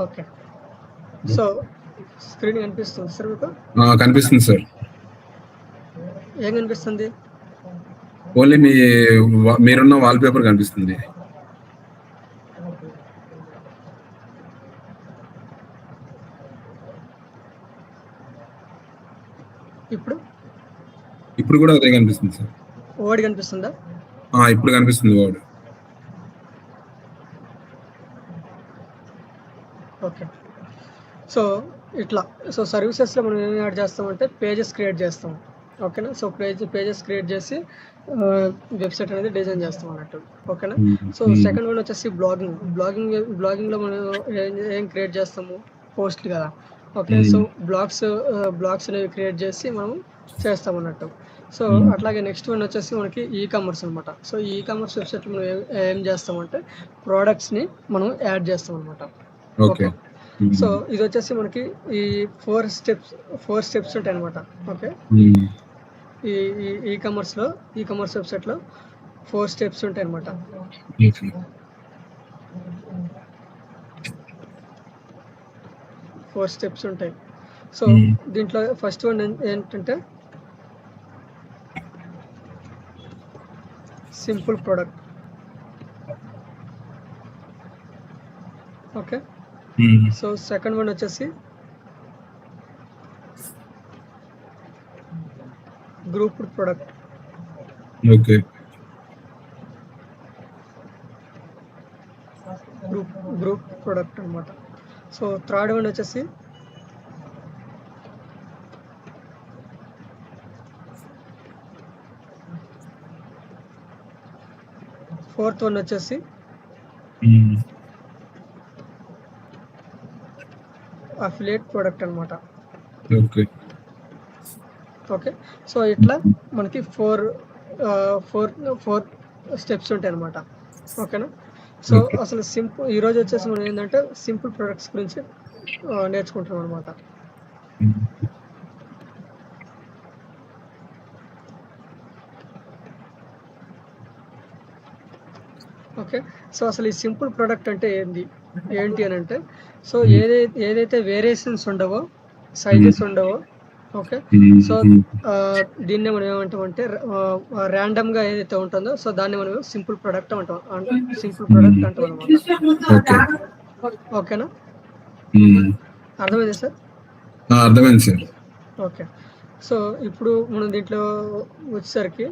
Okay. So, screen కనిపిస్తుందా sir మీకు? కనిపిస్తుంది సార్. ఏం కనిపిస్తుంది? ఓన్లీ మీరున్న వాల్ పేపర్ కనిపిస్తుంది. ఇప్పుడు కూడా అదే కనిపిస్తుంది సార్. వర్డ్ కనిపిస్తుందా? ఇప్పుడు కనిపిస్తుంది వర్డ్. ఓకే. సో ఇట్లా సర్వీసెస్లో మనం ఏం యాడ్ చేస్తామంటే పేజెస్ క్రియేట్ చేస్తాం. ఓకేనా? సో పేజెస్ క్రియేట్ చేసి వెబ్సైట్ అనేది డిజైన్ చేస్తాం అన్నట్టు. ఓకేనా? సో సెకండ్ వన్ వచ్చేసి బ్లాగింగ్లో మనం ఏం క్రియేట్ చేస్తాము? పోస్ట్లు కదా. ఓకే. సో బ్లాగ్స్ అనేవి క్రియేట్ చేసి మనం చేస్తాం అన్నట్టు. సో అట్లాగే నెక్స్ట్ వన్ వచ్చేసి మనకి ఈ కామర్స్ అనమాట. సో ఈ కామర్స్ వెబ్సైట్లో మనం ఏం చేస్తామంటే ప్రోడక్ట్స్ని మనం యాడ్ చేస్తాం అనమాట. ఓకే. సో ఇది వచ్చేసి మనకి ఈ 4 స్టెప్స్ ఉంటాయి అనమాట. ఓకే. ఈ కామర్స్ వెబ్సైట్లో 4 స్టెప్స్ ఉంటాయి అనమాట. 4 స్టెప్స్ ఉంటాయి. సో దీంట్లో ఫస్ట్ వన్ ఏంటంటే simple product. Okay. So second one వచ్చేసి grouped product. Okay. Group product అనమాట. సో థర్డ్ వన్ వచ్చేసి ఫోర్త్ వన్ వచ్చేసి అఫిలియేట్ ప్రోడక్ట్ అనమాట. ఓకే. ఓకే. సో ఇట్లా మనకి ఫోర్ స్టెప్స్ ఉంటాయి అనమాట. ఓకేనా? సో అసలు ఈరోజు వచ్చేసి మనం ఏంటంటే సింపుల్ ప్రొడక్ట్స్ గురించి నేర్చుకుంటున్నాం అనమాట. ఓకే. సో అసలు ఈ సింపుల్ ప్రోడక్ట్ అంటే ఏంటి అని అంటే సో ఏదైతే వేరియేషన్స్ ఉండవో, సైజెస్ ఉండవో. ఓకే. సో దీన్నే మనం ఏమంటామంటే ర్యాండమ్గా ఏదైతే ఉంటుందో సో దాన్ని మనం సింపుల్ ప్రోడక్ట్ అంటాం అనమాట. ఓకేనా? అర్థమైంది సార్? అర్థమైంది సార్. ఓకే. సో ఇప్పుడు మనం దీంట్లో వచ్చేసరికి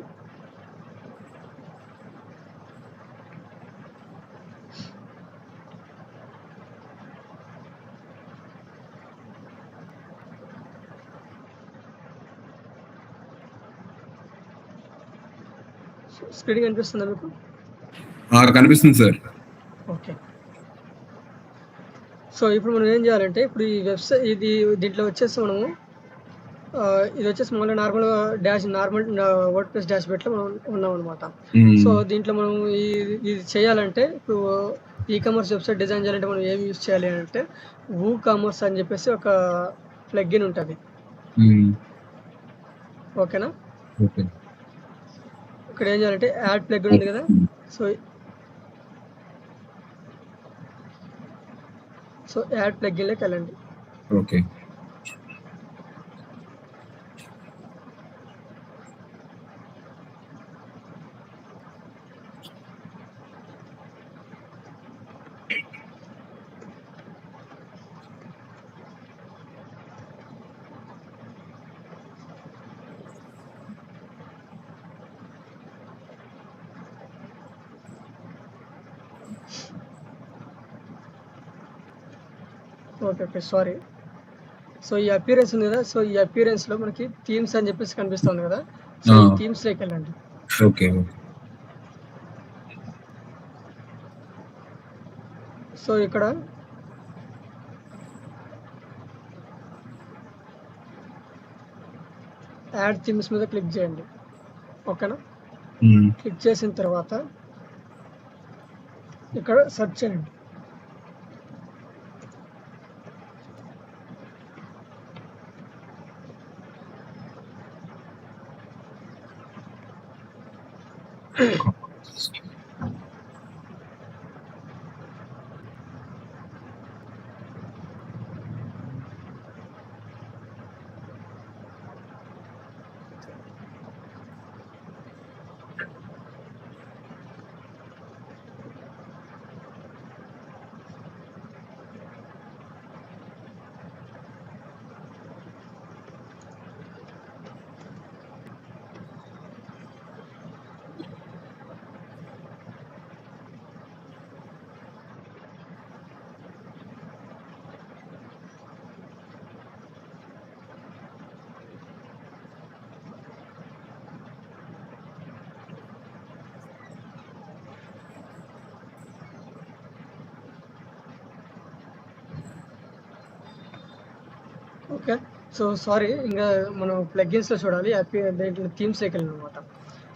స్క్రీన్ కనిపిస్తుందా మీకు? కనిపిస్తుంది సార్. ఓకే. సో ఇప్పుడు మనం ఏం చేయాలంటే ఇప్పుడు ఈ వెబ్సైట్ దీంట్లో వచ్చేసి మనము ఇది వచ్చేసి మళ్ళీ నార్మల్ వర్డ్ ప్రెస్ డాష్బోర్డ్లో మనం ఉన్నాం అనమాట. సో దీంట్లో మనం ఇది చేయాలంటే ఇప్పుడు ఈ కామర్స్ వెబ్సైట్ డిజైన్ చేయాలంటే మనం ఏం యూజ్ చేయాలి అంటే కామర్స్ అని చెప్పేసి ఒక ప్లగ్ఇన్ ఉంటుంది. ఓకేనా? ఇక్కడ ఏం చేయాలంటే యాడ్ ప్లగ్ఇన్ ఉంది కదా. సో యాడ్ ప్లగ్ఇన్లోకి వెళ్ళండి. ఓకే. ఓకే. సారీ. సో ఈ అపియరెన్స్ ఉంది కదా. సో ఈ అపియరెన్స్లో మనకి థీమ్స్ అని చెప్పేసి కనిపిస్తుంది కదా. సో ఈ థీమ్స్లోకి వెళ్ళండి. ఓకే. సో ఇక్కడ యాడ్ థీమ్స్ మీద క్లిక్ చేయండి. ఓకేనా? క్లిక్ చేసిన తర్వాత ఇక్కడ సెర్చ్ చేయండి. ఓకే. సో, సారీ ఇంగా మనం ప్లగిన్స్‌లో చూడాలి. దేంట్లో థీమ్స్‌లోకి వెళ్ళామనమాట.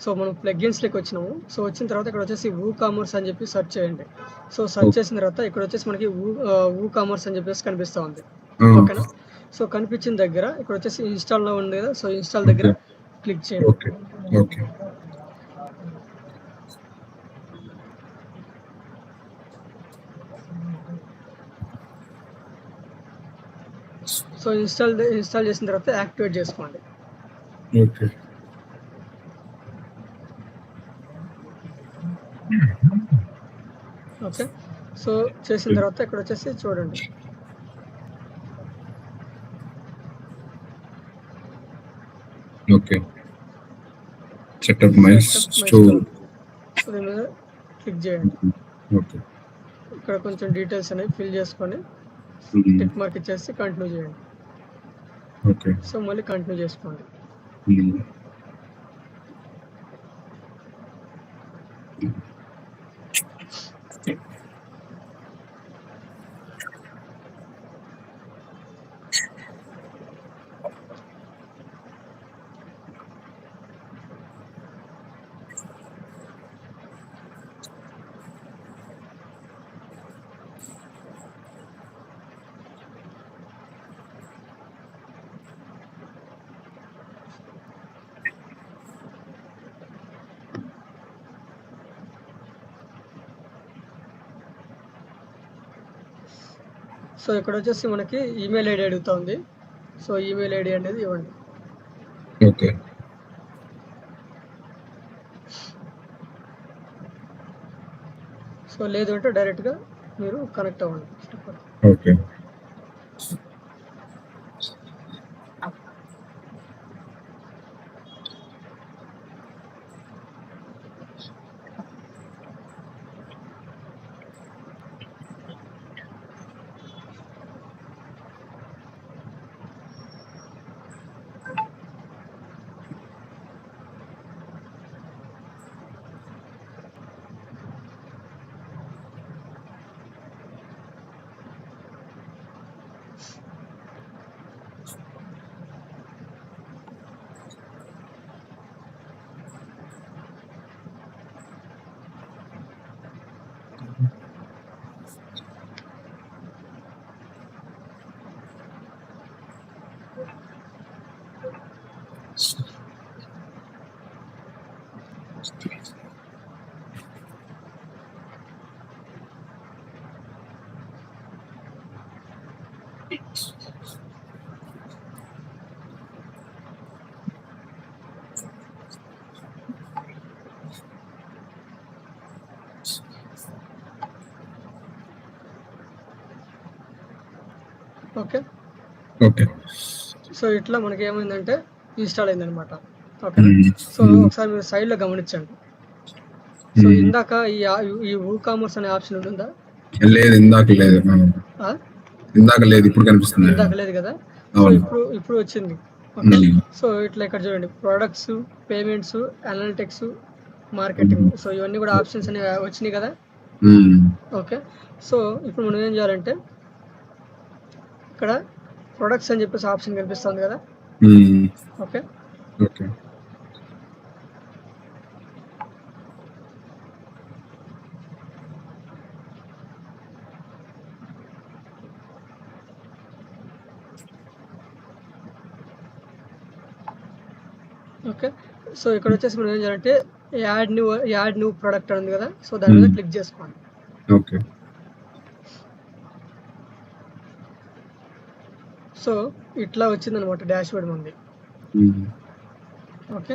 సో, మనం ప్లగిన్స్‌లోకి వచ్చినాము. సో, వచ్చిన తర్వాత ఇక్కడ వచ్చేసి వూకామర్స్ అని చెప్పి సెర్చ్ చేయండి. సో, సెర్చ్ చేసిన తర్వాత ఇక్కడ వచ్చేసి మనకి వూకామర్స్ అని చెప్పేసి కనిపిస్తా ఉంది. ఓకేనా? సో, కనిపించిన దగ్గర ఇక్కడ వచ్చేసి ఇన్‌స్టాల్ నౌ ఉంది కదా! సో, ఇన్‌స్టాల్ దగ్గర క్లిక్ చేయండి. ఓకే. ఓకే. సో, ఇన్‌స్టాల్ చేసిన తర్వాత యాక్టివేట్ చేసుకోండి. ఓకే. ఓకే. సో, చేసిన తర్వాత ఇక్కడ వచ్చేసి చూడండి. Okay. Setup my store. So, దీని మీద క్లిక్ చేయండి. ఓకే. ఇక్కడ కొంచెం డీటెయిల్స్ అనేవి ఫిల్ చేసుకొని టిక్ మార్క్ ఇచ్చేసి కంటిన్యూ చేయండి. ఓకే. సో, మళ్ళీ కంటిన్యూ చేసుకోండి. సో, ఇక్కడ వచ్చేసి మనకి ఈమెయిల్ ఐడి అడుగుతా ఉంది. సో, ఈమెయిల్ ఐడి అనేది ఇవ్వండి. ఓకే. సో, లేదు అంటే డైరెక్ట్‌గా మీరు కనెక్ట్ అవ్వండి. ఓకే. ఓకే. ఓకే. సో, ఇట్లా మనకి ఏమైందంటే ఇన్‌స్టాల్ అయిందనమాట. ఓకేనా? సో, ఒకసారి మీరు సైడ్‌లో గమనించండి. సో, ఇందాక ఈ వూకామర్స్ అనే ఆప్షన్ ఉంటుందా? లేదు, ఇందాక లేదు. ఆ? ఇందాక లేదు, ఇప్పుడు కనిపిస్తుంది. ఇందాక లేదు కదా? సో, ఇప్పుడు వచ్చింది. ఓకే. సో, ఇట్లా ఇక్కడ చూడండి products, payments, analytics, marketing. So, ఇవన్నీ కూడా ఆప్షన్స్ అనేవి వచ్చినాయి కదా? ఓకే. సో, ఇప్పుడు మనం ఏం చేయాలంటే ఇక్కడ ప్రొడక్ట్స్ అని చెప్పేసి ఆప్షన్ కనిపిస్తుంది కదా? ఓకే. ఓకే. ఓకే. సో, ఇక్కడ వచ్చేసి మనం ఏం చేయాలంటే యాడ్ న్యూ ప్రొడక్ట్ ఉంది కదా? సో, దాని మీద క్లిక్ చేసుకోండి. ఓకే. సో, ఇట్లా వచ్చిందనమాట డాష్‌బోర్డ్ మనది. ఓకే.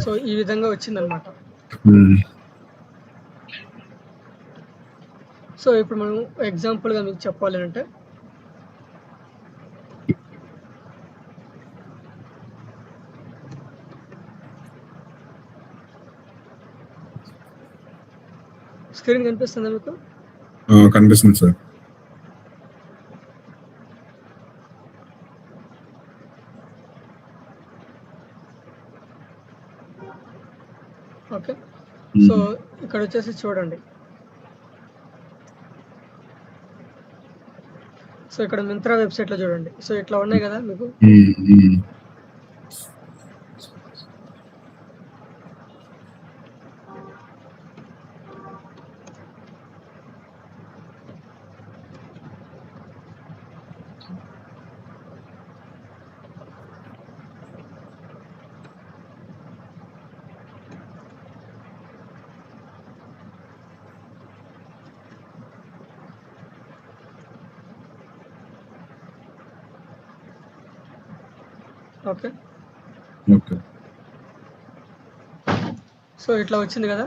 సో, ఈ విధంగా వచ్చిందనమాట. సో, ఇప్పుడు మనం ఎగ్జాంపుల్‌గా మీకు చెప్పాలి అంటే స్క్రీన్ కనిపిస్తుందా మీకు? కనిపిస్తుంది సార్. ఓకే. సో, ఇక్కడ వచ్చేసి చూడండి. సో ఇక్కడ మింత్రా వెబ్సైట్లో చూడండి. సో ఇట్లా ఉన్నాయి కదా మీకు. Okay, okay. సో ఇట్లా వచ్చింది కదా.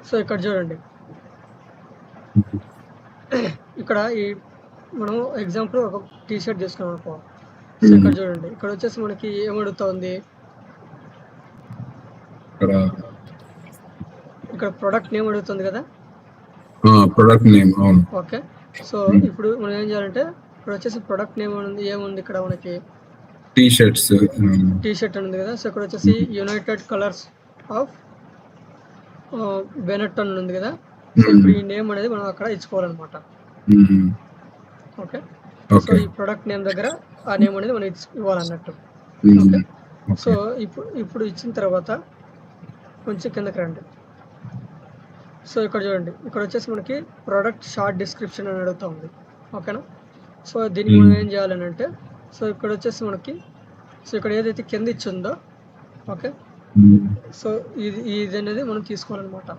సో ఇక్కడ చూడండి, ఇక్కడ ఈ మనం ఎగ్జాంపుల్ ఒక టీ షర్ట్ తీసుకున్నాం అనుకో. సో ఇక్కడ చూడండి, ఇక్కడ వచ్చేసి మనకి ఏమడుగుతుంది, ఇక్కడ ప్రొడక్ట్ నేమ్ అడుగుతుంది కదా. Product name. ఓకే, సో ఇప్పుడు మనం ఏం చేయాలంటే ఇక్కడ వచ్చేసి ప్రొడక్ట్ నేమ్ ఏముంది ఇక్కడ మనకి టీ షర్ట్ అని ఉంది కదా. సో ఇక్కడ వచ్చేసి యునైటెడ్ కలర్స్ ఆఫ్ బెనెట్ అని ఉంది కదా. సో ఇప్పుడు ఈ నేమ్ అనేది మనం అక్కడ ఇచ్చుకోవాలన్నమాట. ఓకే, సో ఈ ప్రొడక్ట్ నేమ్ దగ్గర ఆ నేమ్ అనేది మనం ఇవ్వాలన్నట్టు. ఓకే, సో ఇప్పుడు ఇచ్చిన తర్వాత కొంచెం కిందకి రండి. సో ఇక్కడ చూడండి, ఇక్కడ వచ్చేసి మనకి ప్రొడక్ట్ షార్ట్ డిస్క్రిప్షన్ అని అడుగుతూ ఉంది. ఓకేనా, సో దీనికి మనం ఏం చేయాలని అంటే, సో ఇక్కడ వచ్చేసి మనకి సో ఇక్కడ ఏదైతే కింద ఇచ్చిందో, ఓకే, సో ఇది అనేది మనం తీసుకోవాలన్నమాట.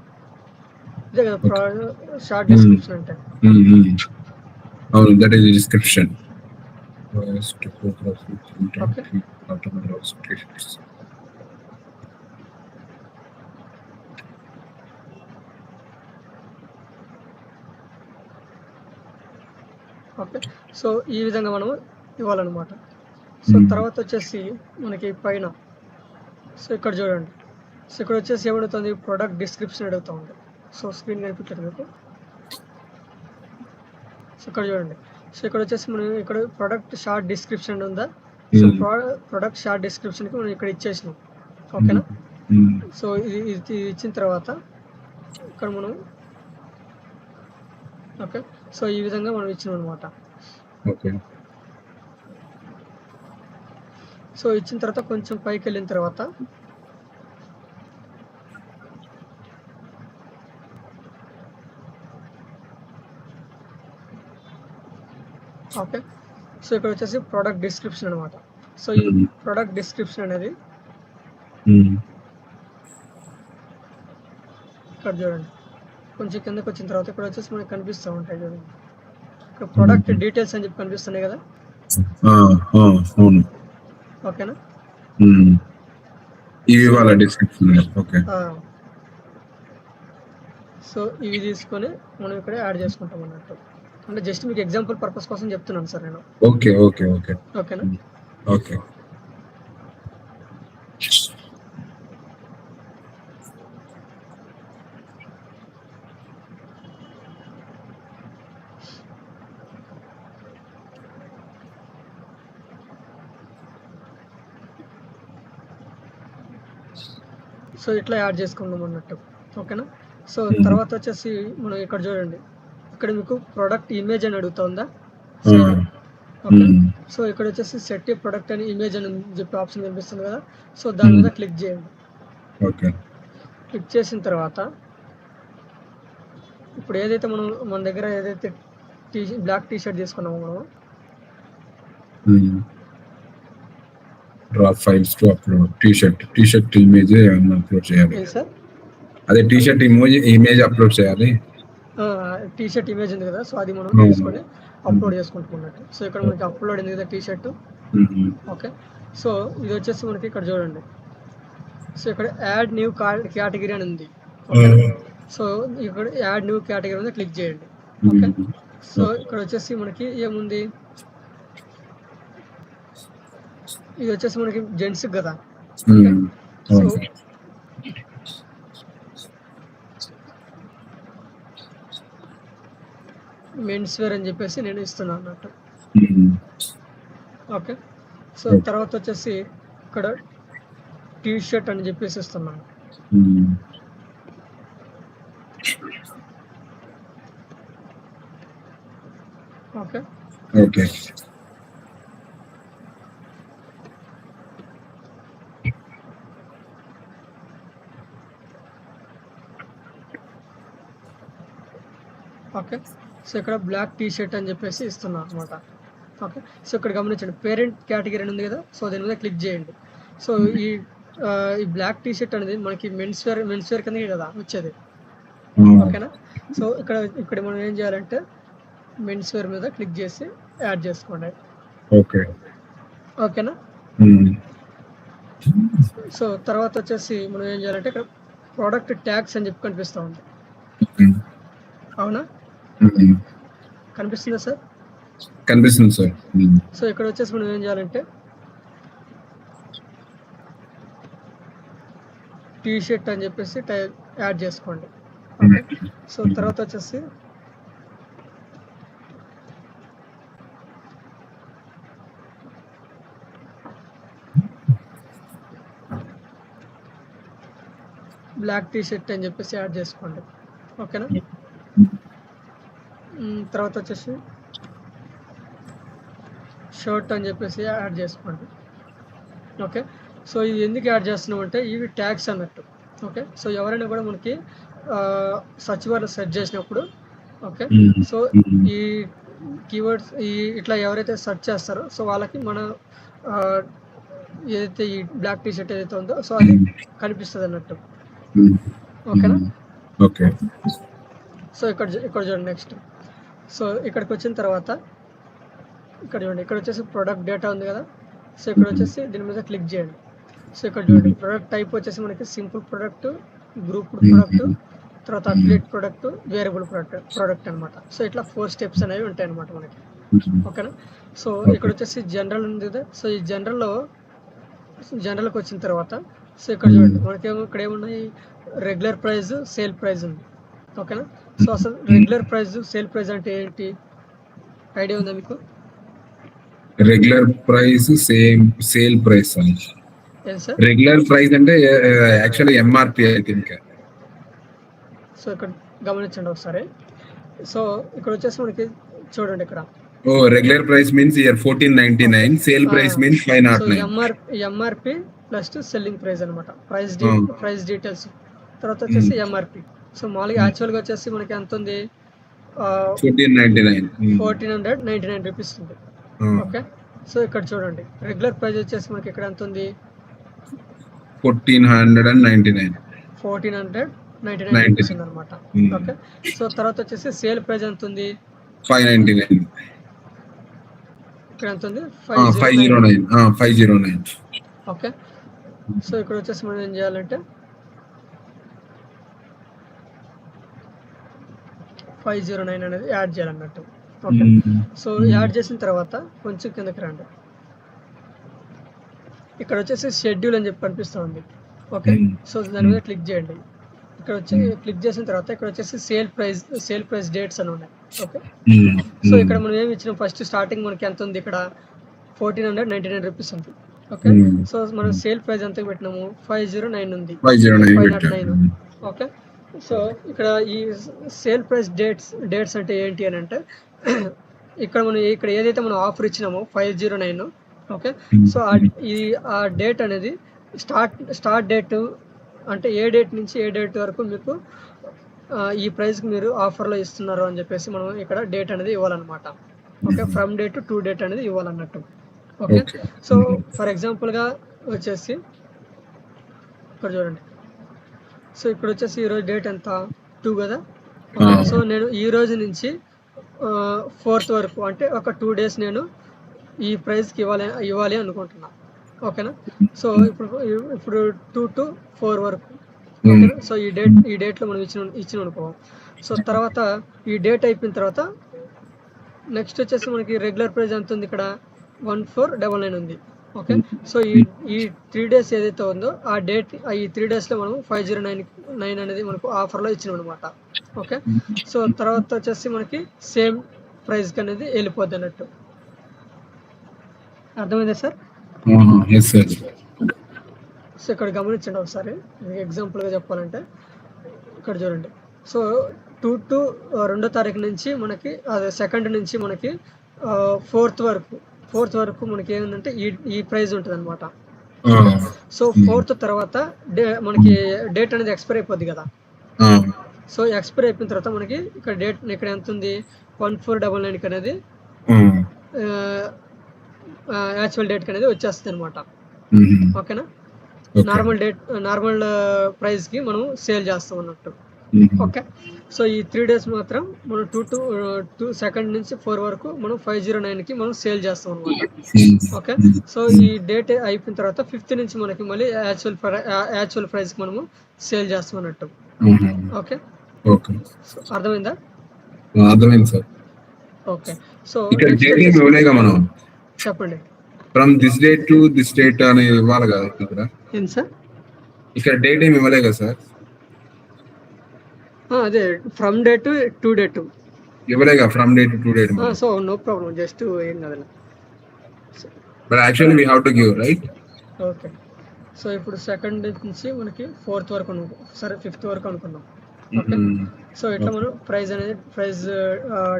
ఇదే కదా షార్ట్ డిస్క్రిప్షన్ అంటే. That is description. Okay, okay, so ఈ విధంగా మనం ఇవ్వాలన్నమాట. సో తర్వాత వచ్చేసి మనకి పైన సో ఇక్కడ చూడండి, సో ఇక్కడ వచ్చేసి ఏమడుగుతుంది, ప్రొడక్ట్ డిస్క్రిప్షన్ అడుగుతూ ఉంది. సో స్క్రీన్ కనిపించదు మీకు. సో ఇక్కడ చూడండి, సో ఇక్కడ వచ్చేసి మనం ఇక్కడ ప్రొడక్ట్ షార్ట్ డిస్క్రిప్షన్ ఉందా. సో ప్రొడక్ట్ షార్ట్ డిస్క్రిప్షన్కి మనం ఇక్కడ ఇచ్చేసినాం. ఓకేనా, సో ఇది ఇచ్చిన తర్వాత ఇక్కడ మనం ఓకే, సో ఈ విధంగా మనం ఇచ్చినాం అనమాట. ఓకే, సో ఇచ్చిన తర్వాత కొంచెం పైకి వెళ్ళిన తర్వాత ఓకే, సో ఇక్కడ వచ్చేసి ప్రొడక్ట్ డిస్క్రిప్షన్ అనమాట. సో ఈ ప్రొడక్ట్ డిస్క్రిప్షన్ అనేది ఇక్కడ చూడండి, కొంచెం కిందకి వచ్చిన తర్వాత ఇక్కడ వచ్చేసి మనకి కనిపిస్తూ ఉంటాయి చూడండి, ఇక్కడ ప్రొడక్ట్ డీటెయిల్స్ అని చెప్పి కనిపిస్తున్నాయి కదా. ఓకేనా, ఇవి వాళ్ళ డిస్క్రిప్షన్. ఓకే, సో ఇవి తీసుకొని మనం ఇక్కడ యాడ్ చేసుకుంటాం అన్నట్టు. అంటే జస్ట్ మీకు ఎగ్జాంపుల్ పర్పస్ కోసం చెప్తున్నాను సార్ నేను. ఓకే ఓకే ఓకే ఓకేనా, ఓకే. సో ఇట్లా యాడ్ చేసుకుందాం అన్నట్టు. ఓకేనా, సో తర్వాత వచ్చేసి మనం ఇక్కడ చూడండి, ఇక్కడ మీకు ప్రొడక్ట్ ఇమేజ్ అని అడుగుతుందా. ఓకే, సో ఇక్కడ వచ్చేసి సెట్ ఏ ప్రొడక్ట్ అని ఇమేజ్ అని చెప్పి ఆప్షన్ కనిపిస్తుంది కదా. సో దాని మీద క్లిక్ చేయండి. ఓకే, క్లిక్ చేసిన తర్వాత ఇప్పుడు ఏదైతే మన దగ్గర ఏదైతే బ్లాక్ టీ షర్ట్ తీసుకున్నామో మనం draw files to upload T shirt image ఏమన్నా అప్లోడ్ చేయాలి. ఏంటి సార్? అదే టీ షర్ట్ ఇమేజ్ అప్లోడ్ చేయాలి. టీ షర్ట్ ఇమేజ్ ఉంది కదా, సో అది మనం తీసుకొని అప్లోడ్ చేసుకుంటున్నట్టు. సో ఇక్కడ మనకి అప్లోడ్ ఉంది కదా టీ షర్ట్. ఓకే, సో ఇది వచ్చేసి మనకి ఇక్కడ చూడండి. సో ఇక్కడ యాడ్ న్యూ కేటగిరీ అని ఉంది. ఓకే, సో ఇక్కడ యాడ్ న్యూ కేటగిరీ మీద క్లిక్ చేయండి. ఓకే, సో ఇక్కడ వచ్చేసి మనకి ఏముంది, ఇది వచ్చేసి మనకి జెంట్స్ కదా. సో మెన్స్ వేర్ అని చెప్పేసి నేను ఇస్తున్నాను అన్నట్టు. ఓకే, సో తర్వాత వచ్చేసి ఇక్కడ టీ షర్ట్ అని చెప్పేసి ఇస్తున్నాను. ఓకే ఓకే ఓకే, సో ఇక్కడ బ్లాక్ టీ షర్ట్ అని చెప్పేసి ఇస్తున్నాను అనమాట. ఓకే, సో ఇక్కడ గమనించండి పేరెంట్ కేటగిరీ అని ఉంది కదా, సో దీని మీద క్లిక్ చేయండి. సో ఈ బ్లాక్ టీ షర్ట్ అనేది మనకి మెన్స్ వేర్ కింద కదా వచ్చేది. ఓకేనా, సో ఇక్కడ మనం ఏం చేయాలంటే మెన్స్ వేర్ మీద క్లిక్ చేసి యాడ్ చేసుకోండి. ఓకేనా, సో తర్వాత వచ్చేసి మనం ఏం చేయాలంటే ఇక్కడ ప్రోడక్ట్ ట్యాగ్స్ అని చెప్పి కనిపిస్తూ ఉంది. అవునా, కనిపిస్తుందా సార్? కనిపిస్తుంది సార్. సో ఇక్కడ వచ్చేసి మనం ఏం చేయాలంటే టీ షర్ట్ అని చెప్పేసి యాడ్ చేసుకోండి. ఓకే, సో తర్వాత వచ్చేసి బ్లాక్ టీ షర్ట్ అని చెప్పేసి యాడ్ చేసుకోండి. ఓకేనా, తర్వాత వచ్చేసి షర్ట్ అని చెప్పేసి యాడ్ చేసుకోండి. ఓకే, సో ఇది ఎందుకు యాడ్ చేస్తున్నాం అంటే ఇవి ట్యాగ్స్ అన్నట్టు. ఓకే, సో ఎవరైనా కూడా మనకి సర్చ్ బార్లో సెర్చ్ చేసినప్పుడు, ఓకే, సో ఈ కీవర్డ్స్ ఇట్లా ఎవరైతే సెర్చ్ చేస్తారో సో వాళ్ళకి మన ఏదైతే ఈ బ్లాక్ టీ షర్ట్ ఏదైతే ఉందో సో అది కనిపిస్తుంది అన్నట్టు. ఓకేనా, ఓకే, సో ఇక్కడ చూడండి. నెక్స్ట్ సో ఇక్కడికి వచ్చిన తర్వాత ఇక్కడ చూడండి, ఇక్కడ వచ్చేసి ప్రొడక్ట్ డేటా ఉంది కదా, సో ఇక్కడ వచ్చేసి దీని మీద క్లిక్ చేయండి. సో ఇక్కడ చూడండి ప్రొడక్ట్ టైప్ వచ్చేసి మనకి సింపుల్ ప్రొడక్ట్, గ్రూప్డ్ ప్రొడక్ట్, తర్వాత అఫిలియేట్ ప్రొడక్ట్, వేరియబుల్ ప్రొడక్ట్ అనమాట. సో ఇట్లా 4 స్టెప్స్ అనేవి ఉంటాయి అనమాట మనకి. ఓకేనా, సో ఇక్కడ వచ్చేసి జనరల్ ఉంది కదా, సో ఈ జనరల్కి వచ్చిన తర్వాత సో ఇక్కడ చూడండి మనకి ఇక్కడ ఏమున్నాయి, రెగ్యులర్ ప్రైస్, సేల్ ప్రైస్ ఉంది. ఓకేనా, సో అసలు రెగ్యులర్ ప్రైస్, సేల్ ప్రైస్ అంటే ఏంటి ఐడియా ఉందా మీకు? Regular price, sale price. Regular price అంటే actually MRP I think. So ఇక్కడ గమనించండి ఒకసారి. సో ఇక్కడ వచ్చేసి మనకి చూడండి ఇక్కడ regular price means year 1499, sale price means 509. MRP plus selling price అనమాట. ప్రైస్ డీటెయిల్స్ తర్వాత వచ్చేసి ఎంఆర్పి. సో మామూలుగా యాక్చువల్గా వచ్చేసి మనకి ఎంత ఉంది, 1499 రూపీస్ ఉంది. ఓకే, సో ఇక్కడ చూడండి రెగ్యులర్ ప్రైస్ వచ్చేసి మనకి ఇక్కడ ఎంత ఉంది, 1499 రూపీస్ ఉంది అనమాట. ఓకే, సో తర్వాత వచ్చేసి సేల్ ప్రైస్ ఎంత ఉంది, 599. ఇక్కడ ఎంత ఉంది, 509. ఓకే, సో ఇక్కడ వచ్చేసి మనం ఏం చేయాలంటే 509 అనేది యాడ్ చేయాలన్నట్టు. ఓకే, సో యాడ్ చేసిన తర్వాత కొంచెం కిందకి రండి. ఇక్కడ వచ్చేసి షెడ్యూల్ అని చెప్పి కనిపిస్తుంది. ఓకే, సో దాని మీద క్లిక్ చేయండి. ఇక్కడ వచ్చి క్లిక్ చేసిన తర్వాత ఇక్కడ వచ్చేసి సేల్ ప్రైస్ డేట్స్ అని ఉన్నాయి. ఓకే, సో ఇక్కడ మనం ఏమి ఇచ్చినాం, ఫస్ట్ స్టార్టింగ్ మనకి ఎంత ఉంది, ఇక్కడ 1499 రూపీస్ ఉంది. ఓకే, సో మనం సేల్ ప్రైస్ ఎంత పెట్టినాము, 509 ఉంది, 509. ఓకే, సో ఇక్కడ ఈ సేల్ ప్రైస్ డేట్స్ అంటే ఏంటి అని అంటే ఇక్కడ ఏదైతే మనం ఆఫర్ ఇచ్చినామో 509. ఓకే, సో ఆ డేట్ అనేది స్టార్ట్ డేట్ అంటే ఏ డేట్ నుంచి ఏ డేట్ వరకు మీకు ఈ ప్రైస్కి మీరు ఆఫర్లో ఇస్తున్నారు అని చెప్పేసి మనం ఇక్కడ డేట్ అనేది ఇవ్వాలన్నమాట. Okay, from date to date అనేది ఇవ్వాలన్నట్టు. ఓకే, సో ఫర్ ఎగ్జాంపుల్గా వచ్చేసి ఇక్కడ చూడండి. సో ఇక్కడ వచ్చేసి ఈరోజు డేట్ ఎంత 2 కదా. ఓకే, సో నేను ఈ రోజు నుంచి 4th వరకు అంటే ఒక 2 డేస్ నేను ఈ ప్రైస్కి ఇవ్వాలి అనుకుంటున్నా. ఓకేనా, సో ఇప్పుడు 2 to 4 వరకు. ఓకేనా, సో ఈ డేట్లో మనం ఇచ్చిన అనుకో. సో తర్వాత ఈ డేట్ అయిపోయిన తర్వాత నెక్స్ట్ వచ్చేసి మనకి రెగ్యులర్ ప్రైస్ ఎంత ఉంది ఇక్కడ 1499 ఉంది. ఓకే, సో ఈ 3 డేస్ ఏదైతే ఉందో ఆ డేట్ ఈ 3 డేస్లో మనం 5099 అనేది మనకు ఆఫర్లో ఇచ్చినాం అనమాట. ఓకే, సో తర్వాత వచ్చేసి మనకి సేమ్ ప్రైస్కి అనేది వెళ్ళిపోద్ది అన్నట్టు. అర్థమైందా సార్? సో ఇక్కడ గమనించండి ఒకసారి, ఎగ్జాంపుల్గా చెప్పాలంటే ఇక్కడ చూడండి. సో 2 to 2వ తారీఖు నుంచి మనకి అదే 2nd నుంచి మనకి 4th వరకు మనకి ఏముందంటే ఈ ప్రైస్ ఉంటుంది అనమాట. సో 4th తర్వాత మనకి డేట్ అనేది ఎక్స్పైర్ అయిపోద్ది కదా. సో ఎక్స్పైర్ అయిపోయిన తర్వాత మనకి ఇక్కడ డేట్ ఇక్కడ ఎంత ఉంది 1499 అనేది యాక్చువల్ డేట్ అనేది వచ్చేస్తుంది అనమాట. ఓకేనా, నార్మల్ ప్రైస్ కి మనం సేల్ చేస్తాం అన్నట్టు. ఓకే, సో ఈ 3 డేస్ మాత్రం మనం 2 నుంచి 4 వరకు మనం 509 కి మనం సేల్ చేస్తాం అనమాట. ఓకే, సో ఈ డేట్ అయిపోయిన తర్వాత 5th నుంచి మనకి మళ్ళీ యాక్చువల్ ప్రైస్ కి మనము సేల్ చేస్తాం అన్నట్టు. ఓకే, అర్థమైందా? అర్థమైంది సార్. ఓకే, సో చెప్పండి. From this date to this date అని ఇవ్వాలి కదా ఇక్కడ. ఏం సార్ ఇక్కడ డేట్ ఏమి ఇవ్వలే కదా సార్? అదే ఫ్రమ్ డేట్ టు డేట్ ఇవ్వలేగా, from date to date. So no problem, just ఏం కదలా. But actually we have to give, right? Okay, so ఇప్పుడు 2nd నుంచి మనకి 4th వరకు సరే 5th వరకు అనుకున్నాం. ఓకే, సో ఇట్లా మనం ప్రైస్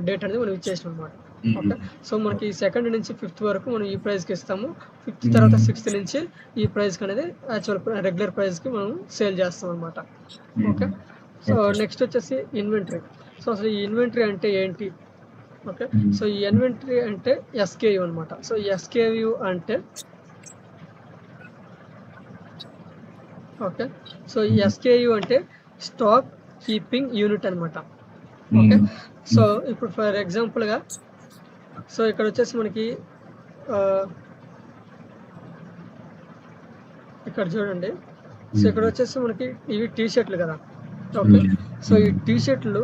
డేట్ అనేది మనం ఇచ్చేసాం అనమాట. ఓకే, సో మనకి 2nd నుంచి 5th వరకు మనం ఈ ప్రైస్కి ఇస్తాము. 5th తర్వాత 6th నుంచి ఈ ప్రైస్కి అనేది యాక్చువల్ రెగ్యులర్ ప్రైస్కి మనం సేల్ చేస్తాం అనమాట. ఓకే, సో నెక్స్ట్ వచ్చేసి ఇన్వెంటరీ. సో అసలు ఈ ఇన్వెంటరీ అంటే ఏంటి? ఓకే, సో ఈ ఇన్వెంటరీ అంటే SKU అనమాట. సో SKU అంటే ఓకే, సో ఈ SKU అంటే స్టాక్ కీపింగ్ యూనిట్ అనమాట. ఓకే, సో ఇప్పుడు ఫర్ ఎగ్జాంపుల్గా సో ఇక్కడ వచ్చేసి మనకి ఇక్కడ చూడండి. సో ఇక్కడ వచ్చేసి మనకి ఇవి టీషర్ట్లు కదా. ఓకే, సో ఈ టీషర్ట్లు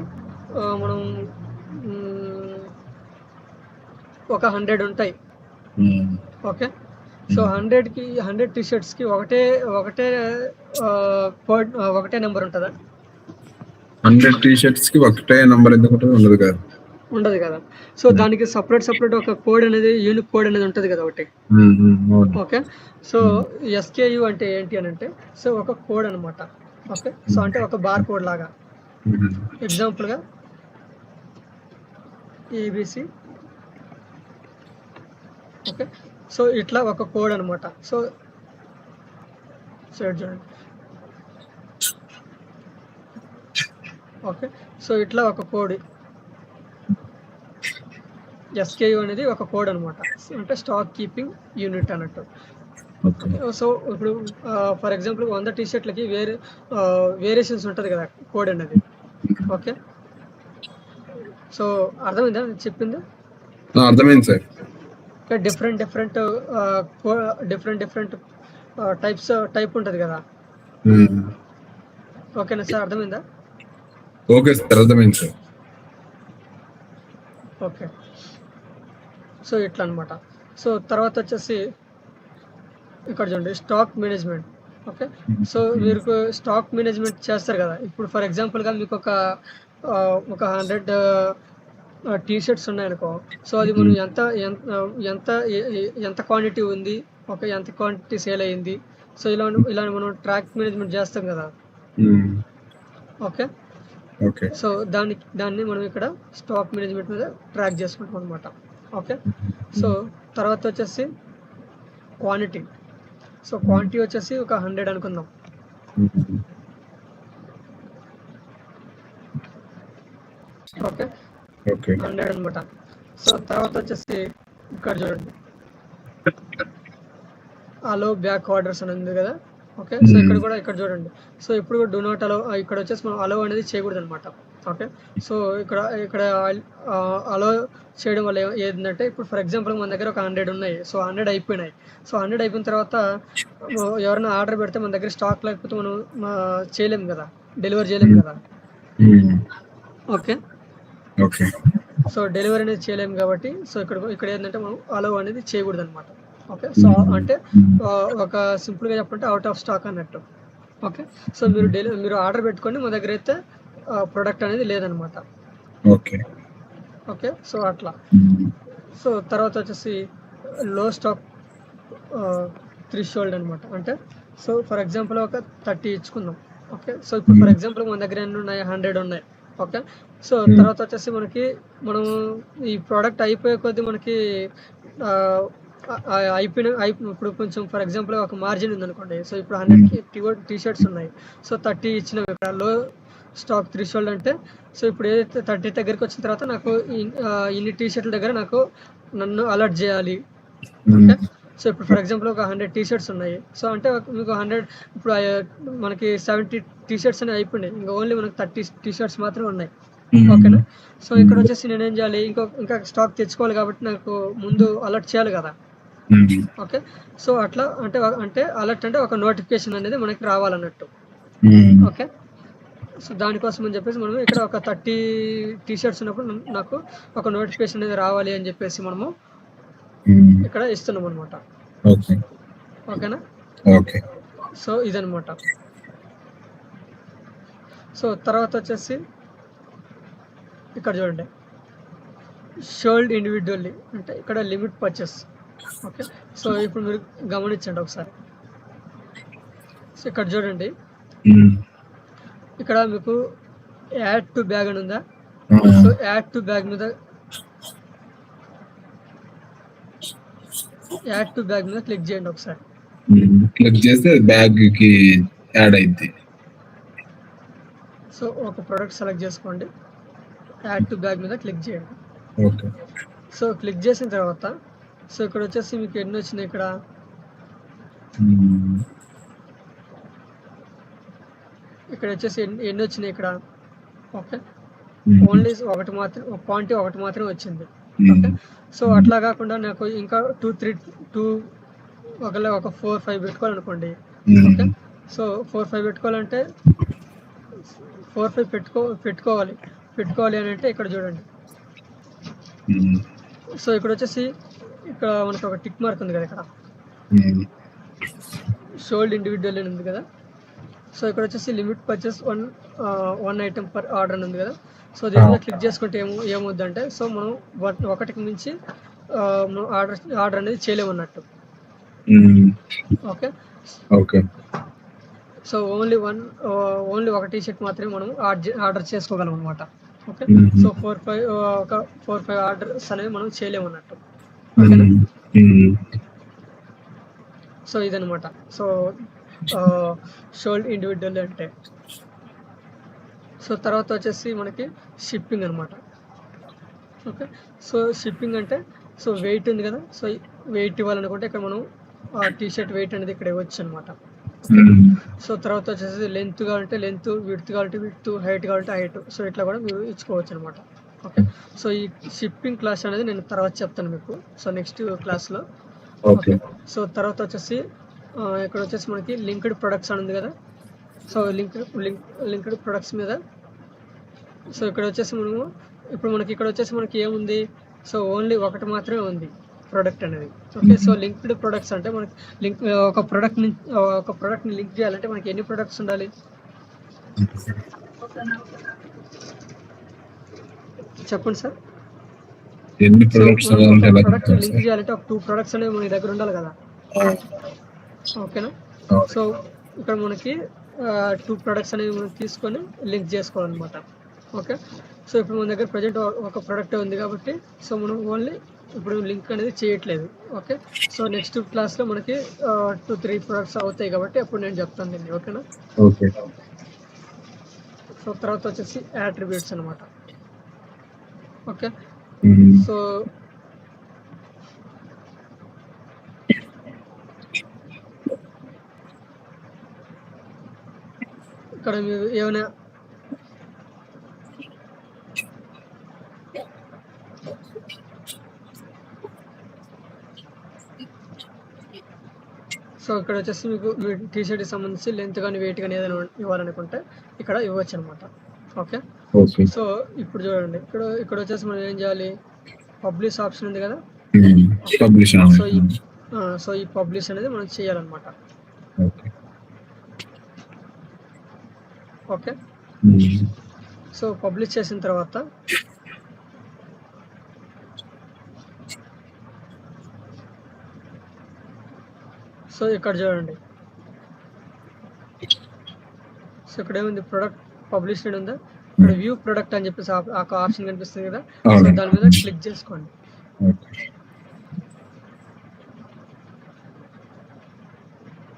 మనం ఒక 100 ఉంటాయి. ఓకే, సో 100 టీషర్ట్స్కి ఒకటే నెంబర్ ఉంటుందా? 100 టీషర్ట్స్ కి ఒకటే నంబర్ ఎందుకు ఉంటుంది? ఉండదు కదా. సో దానికి సపరేట్ ఒక కోడ్ అనేది, యూనిక్ కోడ్ అనేది ఉంటుంది కదా ఒకటి. ఓకే, సో SKU అంటే ఏంటి అని అంటే సో ఒక కోడ్ అనమాట. ఓకే, సో అంటే ఒక బార్ కోడ్ లాగా. ఎగ్జాంపుల్గా ABC. ఓకే, సో ఇట్లా ఒక కోడ్ అనమాట. సో చూడండి. ఓకే, సో ఇట్లా ఒక కోడ్ SKU అనేది ఒక కోడ్ అనమాట. అంటే స్టాక్ కీపింగ్ యూనిట్ అన్నట్టు. సో ఇప్పుడు ఫర్ ఎగ్జాంపుల్ 100 టీషర్ట్లకి వేరియేషన్స్ ఉంటుంది కదా కోడ్ అనేది. ఓకే, సో అర్థమైందా చెప్పింది? అర్థమైంది సార్. డిఫరెంట్ టైప్ ఉంటుంది కదా. ఓకేనా సార్, అర్థమైందా? ఓకే సార్, అర్థమైంది సార్. ఓకే, సో ఇట్లా అనమాట. సో తర్వాత వచ్చేసి ఇక్కడ చూడండి స్టాక్ మేనేజ్మెంట్. ఓకే, సో మీరు స్టాక్ మేనేజ్మెంట్ చేస్తారు కదా. ఇప్పుడు ఫర్ ఎగ్జాంపుల్గా మీకు ఒక 100 టీషర్ట్స్ ఉన్నాయనుకో. సో అది మనం ఎంత క్వాంటిటీ ఉంది, ఎంత క్వాంటిటీ సేల్ అయ్యింది, సో ఇలా మనం ట్రాక్ మేనేజ్మెంట్ చేస్తాం కదా. ఓకే, సో దాన్ని మనం ఇక్కడ స్టాక్ మేనేజ్మెంట్ మీద ట్రాక్ చేసుకుంటాం అనమాట. ఓకే, సో తర్వాత వచ్చేసి క్వాంటిటీ. సో క్వాంటిటీ వచ్చేసి ఒక 100 అనుకుందాం. ఓకే, ఓకే 100 అనమాట. సో తర్వాత వచ్చేసి ఇక్కడ చూడండి అలో బ్యాక్ ఆర్డర్స్ అని ఉంది కదా. ఓకే, సో ఇక్కడ కూడా ఇక్కడ చూడండి. సో ఇప్పుడు డూ నాట్ అలో, ఇక్కడ వచ్చేసి మనం అలో అనేది చేయకూడదు అనమాట. ఓకే, సో ఇక్కడ ఇక్కడ అలో చేయడం వల్ల ఏంటంటే, ఇప్పుడు ఫర్ ఎగ్జాంపుల్ మన దగ్గర ఒక 100 ఉన్నాయి. సో 100 అయిపోయినాయి. సో 100 అయిపోయిన తర్వాత ఎవరైనా ఆర్డర్ పెడితే మన దగ్గర స్టాక్ లేకపోతే మనం చేయలేము కదా, డెలివరీ చేయలేము కదా. ఓకే, ఓకే సో డెలివరీ అనేది చేయలేము కాబట్టి సో ఇక్కడ ఏంటంటే మనం అలో అనేది చేయకూడదు అనమాట. ఓకే, సో అంటే ఒక సింపుల్గా చెప్పంటే అవుట్ ఆఫ్ స్టాక్ అన్నట్టు. ఓకే, సో మీరు ఆర్డర్ పెట్టుకోండి, మా దగ్గర అయితే ప్రొడక్ట్ అనేది లేదనమాట. ఓకే ఓకే, సో అట్లా. సో తర్వాత వచ్చేసి లో స్టాక్ థ్రెషోల్డ్ అనమాట. అంటే సో ఫర్ ఎగ్జాంపుల్ ఒక 30 ఇచ్చుకుందాం. ఓకే, సో ఇప్పుడు ఫర్ ఎగ్జాంపుల్ మన దగ్గర ఎన్ని ఉన్నాయి, 100 ఉన్నాయి. ఓకే, సో తర్వాత వచ్చేసి మనం ఈ ప్రోడక్ట్ అయిపోయే కొద్దీ మనకి ఇప్పుడు కొంచెం ఫర్ ఎగ్జాంపుల్ ఒక మార్జిన్ ఉందనుకోండి. సో ఇప్పుడు 100 టీ-షర్ట్స్ ఉన్నాయి. సో 30 ఇచ్చినాం ఇక్కడ లో స్టాక్ థ్రెషోల్డ్ అంటే. సో ఇప్పుడు ఏదైతే 30 దగ్గరికి వచ్చిన తర్వాత నాకు ఇన్ని టీ-షర్ట్ల దగ్గర నన్ను అలర్ట్ చేయాలి. ఓకే, సో ఇప్పుడు ఫర్ ఎగ్జాంపుల్ ఒక 100 టీ-షర్ట్స్ ఉన్నాయి. సో అంటే మీకు 100 ఇప్పుడు మనకి 70 టీ-షర్ట్స్ అనేవి అయిపోయినాయి. ఇంకా ఓన్లీ మనకు 30 టీ-షర్ట్స్ మాత్రమే ఉన్నాయి. ఓకేనా, సో ఇక్కడ వచ్చేసి నేను ఏం చేయాలి, ఇంకా స్టాక్ తెచ్చుకోవాలి కాబట్టి నాకు ముందు అలర్ట్ చేయాలి కదా. ఓకే, సో అట్లా అంటే అలర్ట్ అంటే ఒక నోటిఫికేషన్ అనేది మనకి రావాలన్నట్టు. ఓకే, సో దానికోసం అని చెప్పేసి మనం ఇక్కడ ఒక 30 టీ-షర్ట్స్ ఉన్నప్పుడు నాకు ఒక నోటిఫికేషన్ అనేది రావాలి అని చెప్పేసి మనము ఇక్కడ ఇస్తున్నాం అనమాట. ఓకేనా, సో ఇదనమాట. సో తర్వాత వచ్చేసి ఇక్కడ చూడండి షోల్డ్ ఇండివిజువల్లీ అంటే ఇక్కడ లిమిట్ పర్చేస్. ఓకే, సో ఇప్పుడు మీరు గమనించండి ఒకసారి. సో ఇక్కడ చూడండి, ఇక్కడ మీకు యాడ్ టు బ్యాగ్ అని ఉందా. సో యాడ్ టు బ్యాగ్ మీద క్లిక్ చేయండి ఒకసారి. క్లిక్ చేస్తే బ్యాగ్ కి యాడ్ అయింది. సో ఒక ప్రోడక్ట్ సెలెక్ట్ చేసుకోండి, యాడ్ టు బ్యాగ్ మీద క్లిక్ చేయండి. ఓకే, సో క్లిక్ చేసిన తర్వాత సో ఇక్కడ వచ్చేసి మీకు ఎన్ని వచ్చినాయి, ఇక్కడ వచ్చేసి ఎన్ని వచ్చినాయి ఇక్కడ. ఓకే, ఓన్లీ ఒకటి మాత్రం వచ్చింది. ఓకే, సో అట్లా కాకుండా నాకు ఇంకా 2-3 ఒక 4-5 పెట్టుకోవాలనుకోండి. ఓకే, సో 4-5 పెట్టుకోవాలంటే 4-5 పెట్టుకోవాలి అని అంటే ఇక్కడ చూడండి. సో ఇక్కడ వచ్చేసి ఇక్కడ మనకు ఒక టిక్ మార్క్ ఉంది కదా, ఇక్కడ షోల్డ్ ఇండివిజువల్ అని ఉంది కదా. సో ఇక్కడ వచ్చేసి limit purchase one item per order అని ఉంది కదా. సో దీని మీద క్లిక్ చేసుకుంటే ఏమవుద్దంటే సో మనం ఒకటికి మించి ఆర్డర్ అనేది చేయలేమన్నట్టు. ఓకే, సో ఓన్లీ ఒక టీ-షర్ట్ మాత్రమే మనం ఆర్డర్ చేసుకోగలం అనమాట. ఓకే, సో 4-5 ఆర్డర్స్ అనేవి మనం చేయలేమన్నట్టు. ఓకేనా, సో ఇదనమాట. సో షోల్డ్ ఇండివిజువల్ అంటే. సో తర్వాత వచ్చేసి మనకి షిప్పింగ్ అనమాట. ఓకే, సో షిప్పింగ్ అంటే సో వెయిట్ ఉంది కదా. సో వెయిట్ ఇవ్వాలనుకుంటే ఇక్కడ మనం టీ-షర్ట్ వెయిట్ అనేది ఇక్కడ ఇవ్వచ్చు అనమాట. సో తర్వాత వచ్చేసి లెంత్ కావాలంటే లెంత్, విడ్త్ కావాలంటే విడ్త్, హైట్ కావాలంటే హైట్. సో ఇట్లా కూడా మీరు ఇచ్చుకోవచ్చు అనమాట. ఓకే, సో ఈ షిప్పింగ్ క్లాస్ అనేది నేను తర్వాత చెప్తాను మీకు, సో నెక్స్ట్ క్లాస్లో. ఓకే, సో తర్వాత వచ్చేసి ఇక్కడ వచ్చేసి మనకి లింక్డ్ ప్రొడక్ట్స్ అని ఉంది కదా. సో లింక్డ్ ప్రొడక్ట్స్ మీద సో ఇక్కడ వచ్చేసి ఇక్కడ వచ్చేసి మనకి ఏముంది, సో ఓన్లీ ఒకటి మాత్రమే ఉంది ప్రోడక్ట్ అనేది. ఓకే, సో లింక్డ్ ప్రొడక్ట్స్ అంటే మనకి ఒక ప్రోడక్ట్ని లింక్ చేయాలంటే మనకి ఎన్ని ప్రొడక్ట్స్ ఉండాలి చెప్పండి సార్. ప్రోడక్ట్ లింక్ చేయాలంటే ఒక 2 ప్రొడక్ట్స్ అనేవి మన దగ్గర ఉండాలి కదా. ఓకేనా, సో ఇక్కడ మనకి 2 ప్రొడక్ట్స్ అనేవి మనం తీసుకొని లింక్ చేసుకోవాలన్నమాట. ఓకే, సో ఇప్పుడు మన దగ్గర ప్రజెంట్ ఒక ప్రోడక్ట్ ఉంది కాబట్టి సో మనం ఓన్లీ ఇప్పుడు లింక్ అనేది చేయట్లేదు. ఓకే, సో నెక్స్ట్ క్లాస్లో మనకి 2-3 ప్రొడక్ట్స్ అవుతాయి కాబట్టి అప్పుడు నేను చెప్తాను దీన్ని. ఓకేనా, ఓకే. సో తర్వాత వచ్చేసి యాట్రిబ్యూట్స్ అనమాట. ఓకే. మ్మ్. సో ఇక్కడ మీరు ఏమైనా సో ఇక్కడ వచ్చేసి మీకు మీ టీషర్ట్కి సంబంధించి లెంత్ కానీ వెయిట్ కానీ ఏదైనా ఇవ్వాలనుకుంటే ఇక్కడ ఇవ్వచ్చు అనమాట. ఓకే. ఓకే. సో ఇప్పుడు చూడండి, ఇక్కడ వచ్చేసి మనం ఏం చేయాలి, పబ్లిష్ ఆప్షన్ ఉంది కదా. మ్మ్. పబ్లిష్ సో సో ఈ పబ్లిష్ అనేది మనం చేయాలన్నమాట. ఓకే. ఓకే. మ్మ్. సో పబ్లిష్ చేసిన తర్వాత సో ఇక్కడ చూడండి, సో ఇక్కడ ఏముంది, ప్రొడక్ట్ పబ్లిష్ అని ఉందా, ఇక్కడ వ్యూ ప్రొడక్ట్ అని చెప్పేసి ఆప్షన్ కనిపిస్తుంది కదా. సో దాని మీద క్లిక్ చేసుకోండి. ఓకే.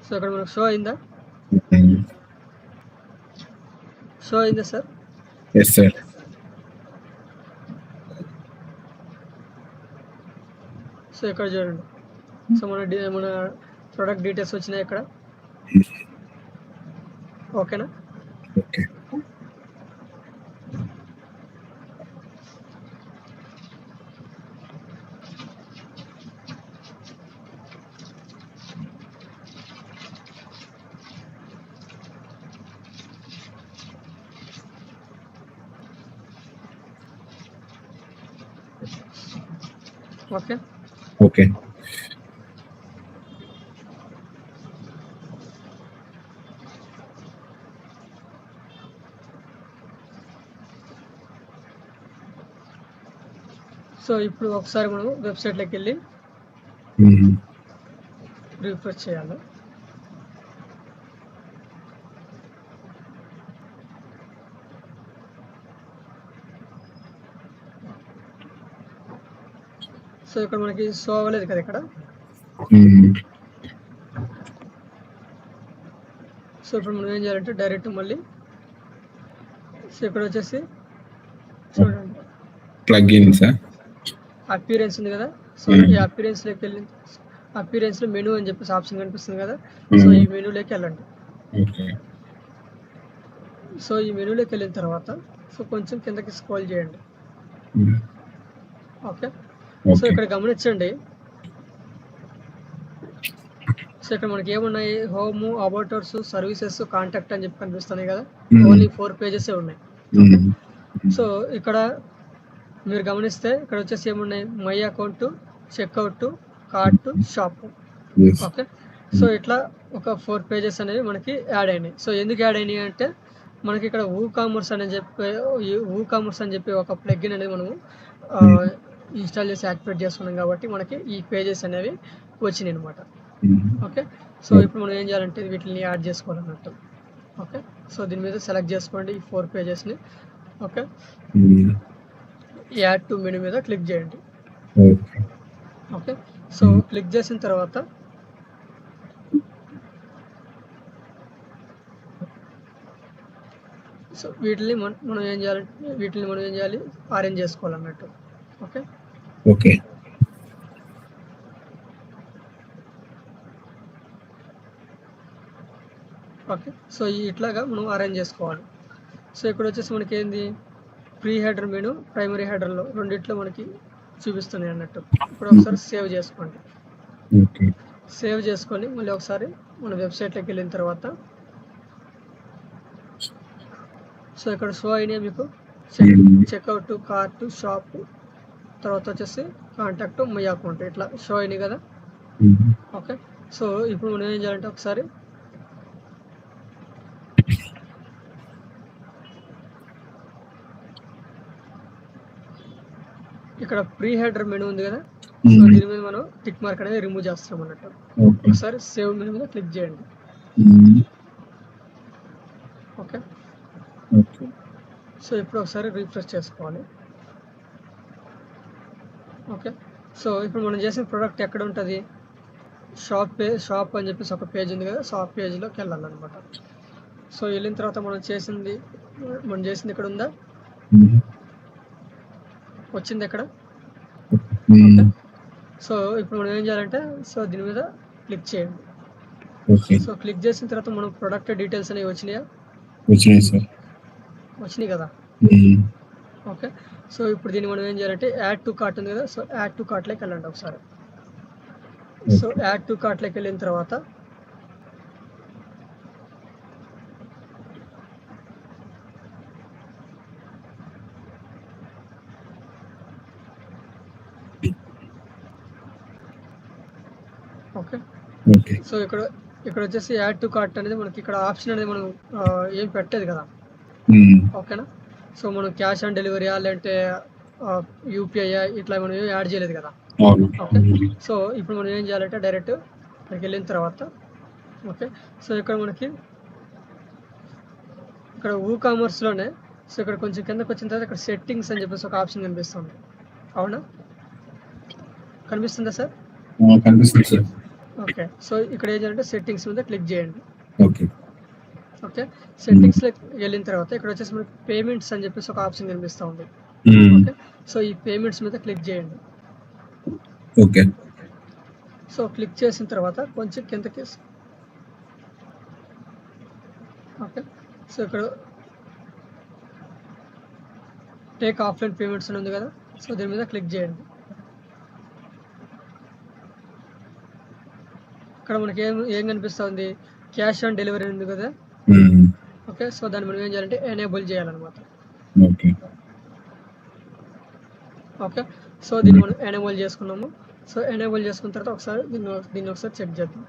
సో ఇక్కడ మనకు షో అయిందా, మ్మ్. షో అయిందా సార్? Yes sir. సో ఇక్కడ చూడండి, సో మన ప్రొడక్ట్ డీటెయిల్స్ వచ్చినాయి ఇక్కడ. ఓకేనా. ఓకే. ఓకే. ఓకే. సో ఇప్పుడు ఒకసారి మనం వెబ్సైట్లోకి వెళ్ళి మ్మ్. రిఫ్రెష్ చేయాలి. సో ఇక్కడ మనకి షో అవ్వలేదు కదా ఇక్కడ. మ్మ్. సో ఇప్పుడు మనం ఏం చేయాలంటే డైరెక్ట్ మళ్ళీ సో ఇక్కడ వచ్చేసి చూడండి, ప్లగిన్స్ అపీరెన్స్ ఉంది కదా. సో ఈ అపీరెన్స్లోకి వెళ్ళి అపీరెన్స్లో మెనూ అని చెప్పేసి ఆప్షన్ కనిపిస్తుంది కదా. సో ఈ మెనూలోకి వెళ్ళండి. ఓకే. సో ఈ మెనూలోకి వెళ్ళిన తర్వాత సో కొంచెం కిందకి స్క్రోల్ చేయండి. మ్మ్. ఓకే. So okay. ఇక్కడ గమనించండి, సో ఇక్కడ మనకి ఏమున్నాయి, హోమ్, అబౌటర్స్, సర్వీసెస్, కాంటాక్ట్ అని చెప్పి కనిపిస్తున్నాయి కదా. ఓన్లీ 4 pages ఉన్నాయి. మ్మ్. సో ఇక్కడ మీరు గమనిస్తే ఇక్కడ వచ్చేసి ఏమున్నాయి, my account, checkout, cart, shop. Yes. Okay. So ఇట్లా ఒక 4 pages అనేవి మనకి యాడ్ అయినాయి. సో ఎందుకు యాడ్ అయినాయి అంటే మనకి ఇక్కడ WooCommerce అని చెప్పి ఒక ప్లగిన్ అనేది మనము ఇన్స్టాల్ చేసి యాక్టివేట్ చేసుకున్నాం కాబట్టి మనకి ఈ పేజెస్ అనేవి వచ్చినాయి అనమాట. మ్మ్. ఓకే. సో ఇప్పుడు మనం ఏం చేయాలంటే వీటిని యాడ్ చేసుకోవాలన్నట్టు. ఓకే. సో దీని మీద సెలెక్ట్ చేసుకోండి ఈ 4 pagesని. Okay. Hmm. Add to menu మీద క్లిక్ చేయండి. ఓకే. ఓకే. సో క్లిక్ చేసిన తర్వాత సో వీటిని మనం ఏం చేయాలి, అరేంజ్ చేసుకోవాలన్నట్టు. ఓకే. ఓకే. ఓకే. సో ఇట్లాగా మనం అరేంజ్ చేసుకోవాలి. సో ఇక్కడ వచ్చేసి మనకి ఏంది, ప్రీ హెడర్ మెనూ, ప్రైమరీ హెడర్లో రెండిట్లో మనకి చూపిస్తున్నాయి అన్నట్టు. ఇప్పుడు ఒకసారి సేవ్ చేసుకోండి. ఓకే. సేవ్ చేసుకొని మళ్ళీ ఒకసారి మన వెబ్సైట్లోకి వెళ్ళిన తర్వాత సో ఇక్కడ షో అయినాయి మీకు చెక్అవుట్, కార్ట్, షాప్, తర్వాత వచ్చేసి కాంటాక్ట్, మై అకౌంట్, ఇట్లా షో అయినాయి కదా. మ్మ్. ఓకే. సో ఇప్పుడు మనం ఏం చేయాలంటే ఒకసారి ఇక్కడ ప్రీ హెడర్ మెనూ ఉంది కదా. సో దీని మీద మనం టిక్ మార్క్ అనేది రిమూవ్ చేస్తాం అన్నట్టు. ఓకే. ఒకసారి సేవ్ మెనూ మీద క్లిక్ చేయండి. మ్మ్. ఓకే. ఓకే. సో ఇప్పుడు ఒకసారి రిఫ్రెష్ చేసుకోవాలి. ఓకే. సో ఇప్పుడు మనం చేసిన ప్రోడక్ట్ ఎక్కడ ఉంటుంది, షాప్ అని చెప్పేసి ఒక పేజ్ ఉంది కదా. సో ఆ పేజ్లోకి వెళ్ళాలన్నమాట. సో వెళ్ళిన తర్వాత మనం చేసింది ఇక్కడ ఉందా. మ్మ్. వచ్చింది ఇక్కడ. Hmm. సో ఇప్పుడు మనం ఏం చేయాలంటే సో దీని మీద క్లిక్ చేయండి. Okay. సో క్లిక్ చేసిన తర్వాత మనం ప్రొడక్ట్ డీటెయిల్స్ అనేవి వచ్చినాయా? వచ్చినాయి సార్. వచ్చినాయి కదా. Hmm. ఓకే. సో ఇప్పుడు దీన్ని మనం ఏం చేయాలంటే యాడ్ టు కార్ట్ ఉంది కదా, సో యాడ్ టు కార్ట్లోకి వెళ్ళండి ఒకసారి. సో యాడ్ టు కార్ట్లోకి వెళ్ళిన తర్వాత ఓకే. Okay. సో ఇక్కడ వచ్చేసి యాడ్ టు కార్ట్ అనేది మనకి ఇక్కడ ఆప్షన్ అనేది మనం ఏం పెట్టలేదు కదా. Hmm. ఓకేనా. సో మనం క్యాష్ ఆన్ డెలివరీయా లేదంటే యూపీఐ ఇట్లా మనం ఏం యాడ్ చేయలేదు కదా. అవును. ఓకే. సో ఇప్పుడు మనం ఏం చేయాలంటే డైరెక్ట్ ఇక్కడికి వెళ్ళిన తర్వాత ఓకే. సో ఇక్కడ మనకి ఇక్కడ కామర్స్లోనే సో ఇక్కడ కొంచెం కిందకు వచ్చిన తర్వాత ఇక్కడ సెట్టింగ్స్ అని చెప్పేసి ఒక ఆప్షన్ కనిపిస్తుంది. అవునా, కనిపిస్తుందా సార్? కనిపిస్తుంది సార్. ఓకే. సో ఇక్కడ ఏం చేయాలంటే సెట్టింగ్స్ మీద క్లిక్ చేయండి. ఓకే. ఓకే. సెట్టింగ్స్లోకి వెళ్ళిన తర్వాత ఇక్కడ వచ్చేసి మనకి పేమెంట్స్ అని చెప్పేసి ఒక ఆప్షన్ కనిపిస్తూ ఉంది. ఓకే. సో ఈ పేమెంట్స్ మీద క్లిక్ చేయండి. ఓకే. సో క్లిక్ చేసిన తర్వాత కొంచెం కిందకి ఓకే. సో ఇక్కడ టేక్ ఆఫ్లైన్ పేమెంట్స్ అని ఉంది కదా, సో దీని మీద క్లిక్ చేయండి. ఇక్కడ మనకి ఏం కనిపిస్తుంది, క్యాష్ ఆన్ డెలివరీ ఉంది కదా. ఓకే. సో దాన్ని మనం ఏం చేయాలంటే ఎనేబుల్ చేయాలన్నమాట. ఓకే. ఓకే. సో దీన్ని మనం ఎనేబుల్ చేసుకున్నాము. సో ఎనేబుల్ చేసుకున్న తర్వాత ఒకసారి దీన్ని ఒకసారి చెక్ చేద్దాం.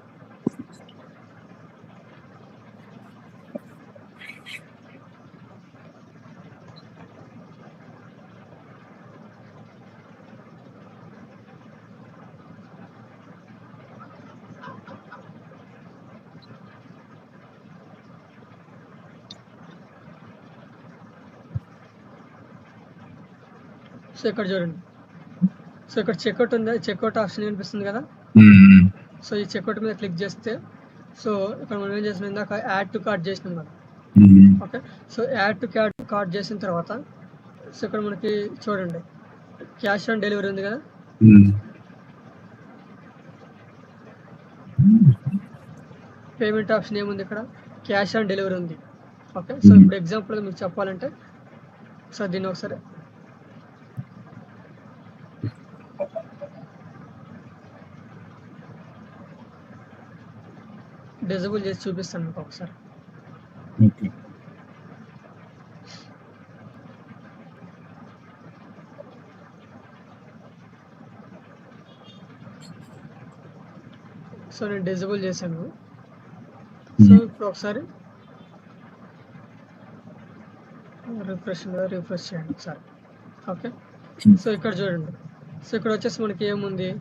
సో ఇక్కడ చూడండి, సో ఇక్కడ చెక్అవుట్ ఉంది, చెక్అవుట్ ఆప్షన్ కనిపిస్తుంది కదా. సో ఈ చెక్అవుట్ మీద క్లిక్ చేస్తే సో ఇక్కడ మనం ఏం చేసినాం, ఇందాక యాడ్ టు కార్ట్ చేసినాం కదా. Okay. So add to cart చేసిన తర్వాత సో ఇక్కడ మనకి చూడండి క్యాష్ ఆన్ డెలివరీ ఉంది కదా. పేమెంట్ ఆప్షన్ ఏముంది ఇక్కడ, క్యాష్ ఆన్ డెలివరీ ఉంది. ఓకే. సో ఇప్పుడు ఎగ్జాంపుల్గా మీకు చెప్పాలంటే సో దీన్ని ఒకసారి డిజబుల్ చేసి చూపిస్తాను మీకు ఒకసారి. ఓకే. సో నేను డిజబుల్ చేశాను. సో ఇప్పుడు ఒకసారి రిఫ్రెష్ చేయండి ఒకసారి. ఓకే. సో ఇక్కడ చూడండి, సో ఇక్కడ వచ్చేసి మనకి ఏముంది,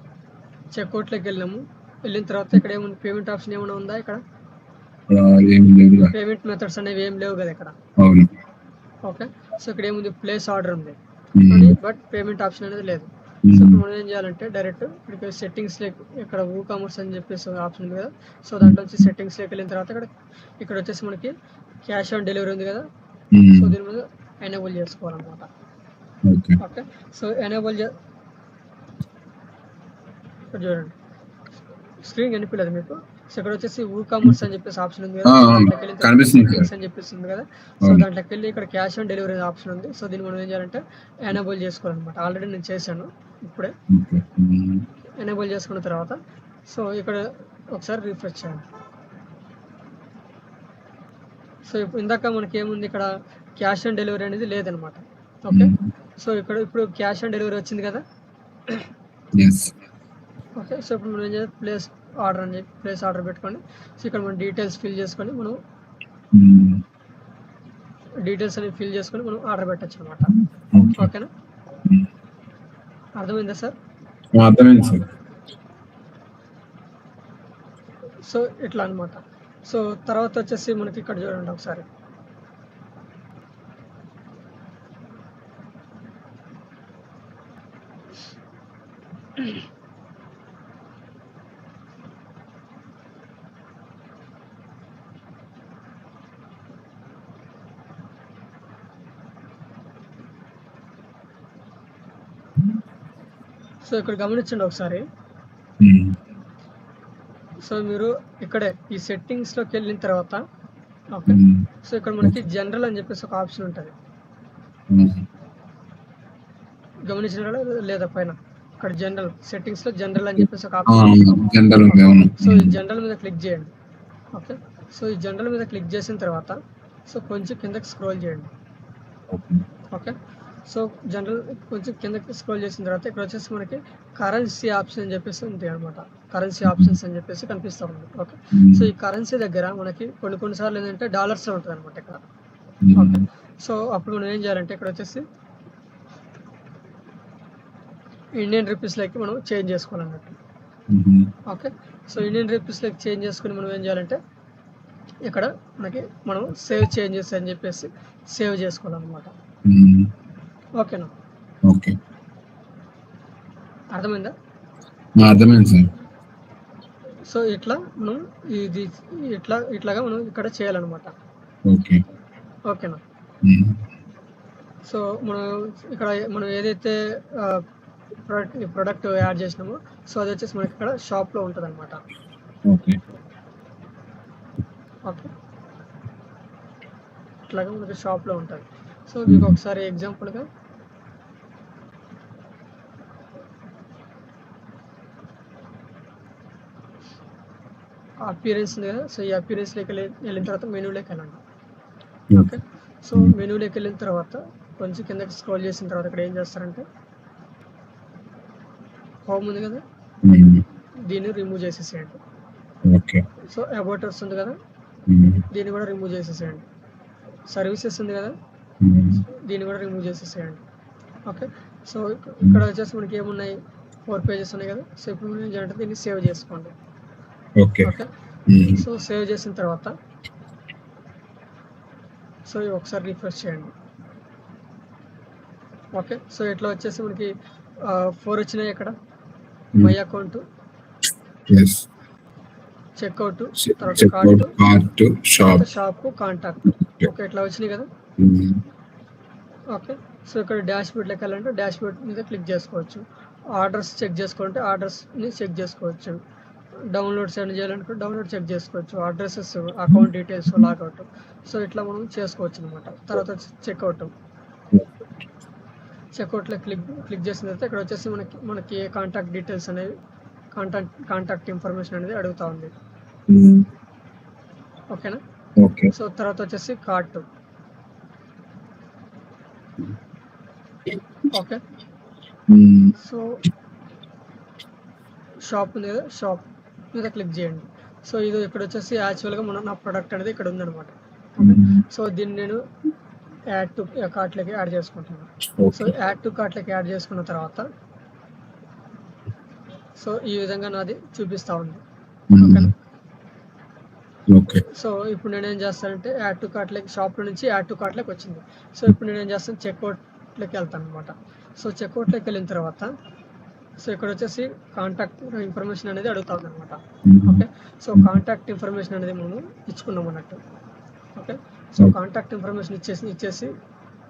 చెక్అవుట్లోకి వెళ్ళాము. వెళ్ళిన తర్వాత ఇక్కడ ఏముంది, పేమెంట్ ఆప్షన్ ఏమైనా ఉందా ఇక్కడ? పేమెంట్ మెథడ్స్ అనేవి ఏం లేవు కదా ఇక్కడ. ఓకే. సో ఇక్కడ ఏముంది, ప్లేస్ ఆర్డర్ ఉంది బట్ పేమెంట్ ఆప్షన్ అనేది లేదు. సో ఇప్పుడు మనం ఏం చేయాలంటే డైరెక్ట్ ఇక్కడ సెట్టింగ్స్ ఇక్కడ కామర్స్ అని చెప్పేసి ఆప్షన్ ఉంది కదా. సో దాంట్లో వచ్చి సెట్టింగ్స్లోకి వెళ్ళిన తర్వాత ఇక్కడ వచ్చేసి మనకి క్యాష్ ఆన్ డెలివరీ ఉంది కదా. సో దీని మీద ఎనేబుల్ చేసుకోవాలన్నమాట. ఓకే. సో ఎనేబుల్ ఇక్కడ చూడండి, స్క్రీన్ కనిపించలేదు మీకు. సో ఇక్కడ వచ్చేసి కామర్స్ అని చెప్పేసి ఆప్షన్ ఉంది కదా, సెట్టింగ్స్ అని చెప్పేసి ఉంది కదా. సో దాంట్లోకి వెళ్ళి ఇక్కడ క్యాష్ ఆన్ డెలివరీ ఆప్షన్ ఉంది. సో దీన్ని మనం ఏం చేయాలంటే ఎనేబుల్ చేసుకోవాలన్నమాట. ఆల్రెడీ నేను చేశాను ఇప్పుడే. ఎనేబుల్ చేసుకున్న తర్వాత సో ఇక్కడ ఒకసారి రిఫ్రెష్ చేయండి. సో ఇప్పుడు ఇందాక మనకి ఏముంది, ఇక్కడ క్యాష్ ఆన్ డెలివరీ అనేది లేదనమాట. ఓకే. సో ఇక్కడ ఇప్పుడు క్యాష్ ఆన్ డెలివరీ వచ్చింది కదా. ఓకే. సో ఇప్పుడు మనం ఏం చేయాలి, ప్లేస్ ఆర్డర్ అని చెప్పి ప్లేస్ ఆర్డర్ పెట్టుకోండి. సో ఇక్కడ మనం డీటెయిల్స్ ఫిల్ చేసుకొని మనం డీటెయిల్స్ అనేవి ఫిల్ చేసుకొని మనం ఆర్డర్ పెట్టచ్చు అనమాట. ఓకేనా, అర్థమైందా సార్? అర్థమైంది సార్. సో ఇట్లా అనమాట. సో తర్వాత వచ్చేసి మనకి ఇక్కడ చూడండి ఒకసారి, సో ఇక్కడ గమనించండి ఒకసారి. ఉమ్, సో మీరు ఇక్కడే ఈ సెట్టింగ్స్లోకి వెళ్ళిన తర్వాత ఓకే, ఉమ్, సో ఇక్కడ మనకి జనరల్ అని చెప్పేసి ఒక ఆప్షన్ ఉంటుంది. ఉమ్. గమనించిన లేదా పైన ఇక్కడ జనరల్ సెట్టింగ్స్లో జనరల్ అని చెప్పేసి ఒక ఆ, ఆప్షన్ అవును, జనరల్ ఉంది, అవును. సో ఈ జనరల్ మీద క్లిక్ చేయండి. ఓకే, సో ఈ జనరల్ మీద క్లిక్ చేసిన తర్వాత సో కొంచెం కిందకి స్క్రోల్ చేయండి. ఓకే. ఓకే, సో జనరల్ కొంచెం కిందకి స్క్రోల్ చేసిన తర్వాత ఇక్కడ వచ్చేసి మనకి కరెన్సీ ఆప్షన్ అని చెప్పేసి ఉంది అనమాట. కరెన్సీ ఆప్షన్స్ అని చెప్పేసి కనిపిస్తూ ఉంది. ఓకే, సో ఈ కరెన్సీ దగ్గర మనకి కొన్నిసార్లు ఏంటంటే డాలర్స్లో ఉంటుంది అనమాట ఇక్కడ. ఓకే, సో అప్పుడు మనం ఏం చేయాలంటే ఇక్కడ వచ్చేసి ఇండియన్ రూపీస్లోకి మనం చేంజ్ చేసుకోవాలన్నట్టు. ఉమ్, ఓకే, సో ఇండియన్ రూపీస్లోకి చేంజ్ చేసుకుని మనం ఏం చేయాలంటే ఇక్కడ మనకి మనం సేవ్ చేంజెస్ అని చెప్పేసి సేవ్ చేసుకోవాలన్నమాట. ఉమ్. ఓకేనా, ఓకే. అర్థమైందా? అర్థమైంది సార్. సో ఇట్లా మనం ఇది ఇట్లాగా మనం ఇక్కడ చేయాలన్నమాట. ఓకే. ఓకేనా, ఉమ్, సో మనం ఏదైతే ప్రోడక్ట్ యాడ్ చేసినామో సో అది వచ్చేసి మనకి ఇక్కడ షాప్లో ఉంటుంది అనమాట. ఓకే. ఓకే, ఇట్లాగా మనకి షాప్లో ఉంటుంది. సో మీకు ఒకసారి ఎగ్జాంపుల్గా అపియరెన్స్ ఉంది కదా, సో ఈ అపియరెన్స్లోకి వెళ్ళిన తర్వాత మెనూలోకి వెళ్ళండి. ఓకే, సో మెనూలోకి వెళ్ళిన తర్వాత కొంచెం కిందకి స్క్రోల్ చేసిన తర్వాత ఇక్కడ ఏం చేస్తారంటే హోమ్ ఉంది కదా, ఉమ్, దీన్ని రిమూవ్ చేసేసేయండి. ఓకే. సో అబౌటర్స్ ఉంది కదా, ఉమ్, దీన్ని కూడా రిమూవ్ చేసేసేయండి. సర్వీసెస్ ఉంది కదా, ఉమ్, దీన్ని కూడా రిమూవ్ చేసేసేయండి. ఓకే, సో ఇక్కడ వచ్చేసి మనకి ఏమున్నాయి 4 పేజెస్ ఉన్నాయి కదా, సో ఇప్పుడు మనం ఏం చేయాలంటే దీన్ని సేవ్ చేసుకోండి. ఓకే. ఓకే, ఉమ్, సో సేవ్ చేసిన తర్వాత సో ఇవి ఒకసారి రిఫ్రెష్ చేయండి. ఓకే, సో ఇట్లా వచ్చేసి మనకి 4 వచ్చినాయి ఇక్కడ. My account, yes. చెక్అవుట్, తర్వాత checkout, cart, shop. Shop, contact. Okay, ఇట్లా వచ్చినాయి కదా. ఉమ్, ఓకే, సో ఇక్కడ డాష్ బోర్డ్లోకి వెళ్ళాలంటే డాష్ బోర్డ్ మీద క్లిక్ చేసుకోవచ్చు. ఆర్డర్స్ చెక్ చేసుకోవాలంటే ఆర్డర్స్ని చెక్ చేసుకోవచ్చు. డౌన్లోడ్స్ ఏమైనా చేయాలంటే డౌన్లోడ్ చెక్ చేసుకోవచ్చు. Addresses, account details, logout, so ఇట్లా మనం చేసుకోవచ్చు అనమాట. తర్వాత చెక్అవుట్, చెక్అవుట్లో క్లిక్ చేసిన తర్వాత ఇక్కడ వచ్చేసి మనకి కాంటాక్ట్ డీటెయిల్స్ అనేవి కాంటాక్ట్ ఇన్ఫర్మేషన్ అనేది అడుగుతూ ఉంది. ఉమ్, ఓకేనా, ఓకే. సో తర్వాత వచ్చేసి కార్ట్. ఓకే, ఉమ్, సో షాప్ ఉంది కదా, షాప్ మీద క్లిక్ చేయండి. సో ఇది ఇక్కడ వచ్చేసి యాక్చువల్గా నా ప్రోడక్ట్ అనేది ఇక్కడ ఉందన్నమాట. ఓకే, సో దీన్ని నేను యాడ్ టు కార్ట్లోకి యాడ్ చేసుకుంటున్నాను. సో యాడ్ టు కార్ట్లోకి యాడ్ చేసుకున్న తర్వాత సో ఈ విధంగా నాది చూపిస్తూ ఉంది. ఓకేనా, ఓకే. సో ఇప్పుడు నేనేం చేస్తానంటే యాడ్ టు కార్ట్లోకి, షాప్లో నుంచి యాడ్ టు కార్ట్లోకి వచ్చింది. సో ఇప్పుడు నేనేం చేస్తాను, చెక్అవుట్లోకి వెళ్తాను అనమాట. సో చెక్అవుట్లోకి వెళ్ళిన తర్వాత సో ఇక్కడ వచ్చేసి కాంటాక్ట్ ఇన్ఫర్మేషన్ అనేది అడుగుతా ఉంది అనమాట. ఓకే, సో కాంటాక్ట్ ఇన్ఫర్మేషన్ అనేది మనం ఇచ్చుకున్నాం అన్నట్టు. ఓకే, సో కాంటాక్ట్ ఇన్ఫర్మేషన్ ఇచ్చేసి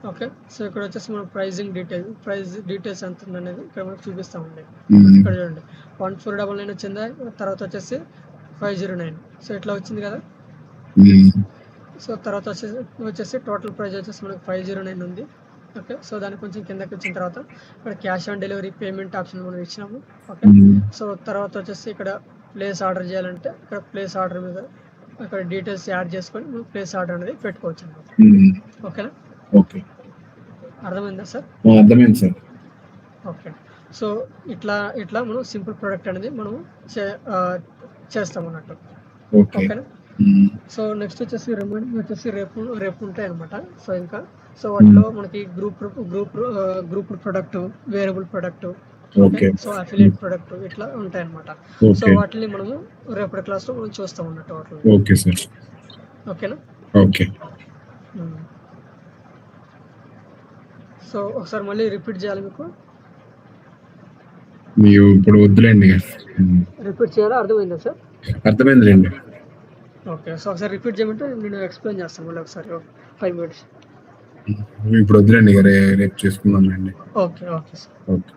ఓకే, సో ఇక్కడ వచ్చేసి మనం ప్రైస్ డీటెయిల్స్ ఎంత ఉంది అనేది ఇక్కడ మనకు చూపిస్తూ ఉంది. ఇక్కడ చూడండి 1499 వచ్చిందా, తర్వాత వచ్చేసి 509, సో ఇట్లా వచ్చింది కదా. సో తర్వాత వచ్చేసి టోటల్ ప్రైస్ వచ్చేసి మనకు 509 ఉంది. ఓకే, సో దాన్ని కొంచెం కిందకి వచ్చిన తర్వాత ఇక్కడ cash on delivery payment option మనం ఇచ్చినాము. ఓకే, సో తర్వాత వచ్చేసి ఇక్కడ ప్లేస్ ఆర్డర్ చేయాలంటే ఇక్కడ ప్లేస్ ఆర్డర్ మీద ఇక్కడ డీటెయిల్స్ యాడ్ చేసుకొని మనం ప్లేస్ ఆర్డర్ అనేది పెట్టుకోవచ్చు అనమాట. ఓకేనా, ఓకే. అర్థమైందా సార్? అర్థమైంది సార్. ఓకే, సో ఇట్లా మనం సింపుల్ ప్రోడక్ట్ అనేది మనం చేస్తాం అన్నట్టు. ఓకేనా, సో నెక్స్ట్ వచ్చేసి రిమైనింగ్ వచ్చేసి రేపు ఉంటాయి అనమాట. సో ఇంకా సో వాటిలో మనకి group product, variable product, so affiliate product ఇట్లా ఉంటాయి అనమాట. సో వాటిని మనము రేపటి క్లాస్ లో మనం చూస్తాం అన్నట్టు వాటిని. Okay sir. ఓకేనా, ఓకే. సో ఒకసారి మళ్ళీ రిపీట్ చేయాలి మీకు. మీరు ఇప్పుడు వద్దులేండి, రిపీట్ చేయాలా? అర్థమైందా సార్? అర్థమైందిలేండి. ఓకే, సో ఒకసారి రిపీట్ చేయమంటే నేను ఎక్స్ప్లెయిన్ చేస్తాను మళ్ళీ ఒకసారి 5 minutes. ఇప్పుడు వద్దులేండి, రేపు చేసుకుందాం అండి. Okay, okay sir. ఓకే.